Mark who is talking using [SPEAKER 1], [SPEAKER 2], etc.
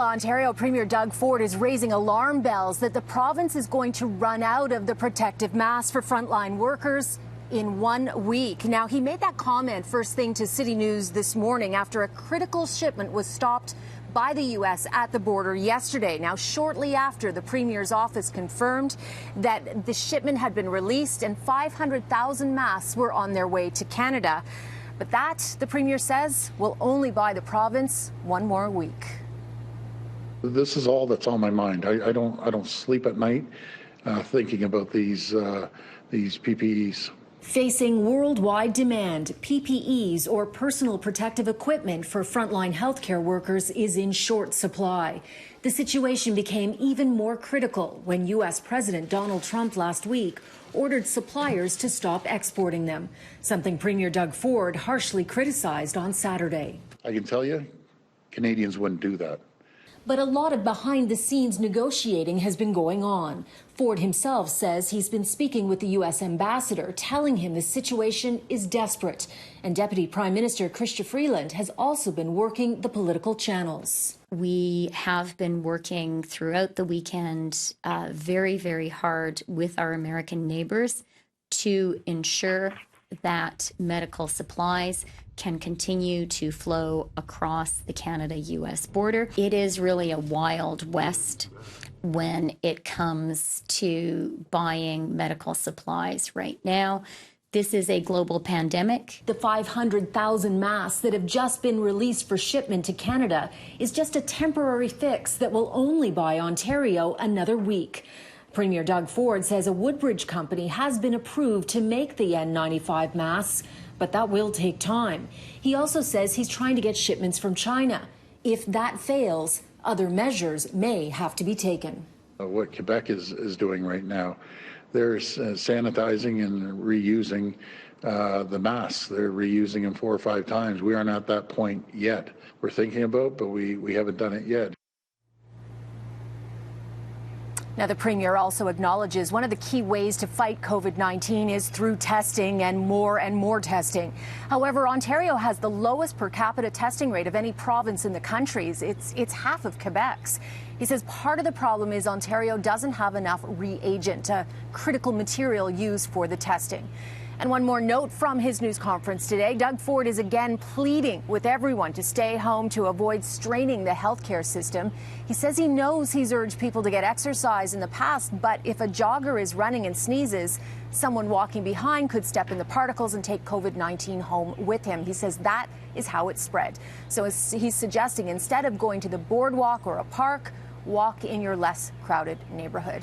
[SPEAKER 1] Ontario Premier Doug Ford is raising alarm bells that the province is going to run out of the protective masks for frontline workers in 1 week. Now, he made that comment first thing to CityNews this morning after a critical shipment was stopped by the U.S. at the border yesterday. Now, shortly after, the Premier's office confirmed that the shipment had been released and 500,000 masks were on their way to Canada. But that, the Premier says, will only buy the province 1 more week.
[SPEAKER 2] This is all that's on my mind. I don't sleep at night thinking about these PPEs.
[SPEAKER 1] Facing worldwide demand, PPEs, or personal protective equipment for frontline healthcare workers, is in short supply. The situation became even more critical when U.S. President Donald Trump last week ordered suppliers to stop exporting them, something Premier Doug Ford harshly criticized on Saturday.
[SPEAKER 2] I can tell you, Canadians wouldn't do that.
[SPEAKER 1] But a lot of behind-the-scenes negotiating has been going on. Ford himself says he's been speaking with the U.S. ambassador, telling him the situation is desperate. And Deputy Prime Minister Chrystia Freeland has also been working the political channels.
[SPEAKER 3] We have been working throughout the weekend very, very hard with our American neighbors to ensure that medical supplies can continue to flow across the Canada-U.S. border. It is really a wild west when it comes to buying medical supplies right now. This is a global pandemic.
[SPEAKER 1] The 500,000 masks that have just been released for shipment to Canada is just a temporary fix that will only buy Ontario another week. Premier Doug Ford says a Woodbridge company has been approved to make the N95 masks, but that will take time. He also says he's trying to get shipments from China. If that fails, other measures may have to be taken.
[SPEAKER 2] What Quebec is doing right now, they're sanitizing and reusing the masks. They're reusing them 4 or 5 times. We aren't at that point yet. We're thinking about, but we haven't done it yet.
[SPEAKER 1] Now, the Premier also acknowledges one of the key ways to fight COVID-19 is through testing and more testing. However, Ontario has the lowest per capita testing rate of any province in the country. It's half of Quebec's. He says part of the problem is Ontario doesn't have enough reagent, a critical material used for the testing. And one more note from his news conference today. Doug Ford is again pleading with everyone to stay home to avoid straining the healthcare system. He says he knows he's urged people to get exercise in the past, but if a jogger is running and sneezes, someone walking behind could step in the particles and take COVID-19 home with him. He says that is how it spread. So he's suggesting instead of going to the boardwalk or a park, walk in your less crowded neighborhood.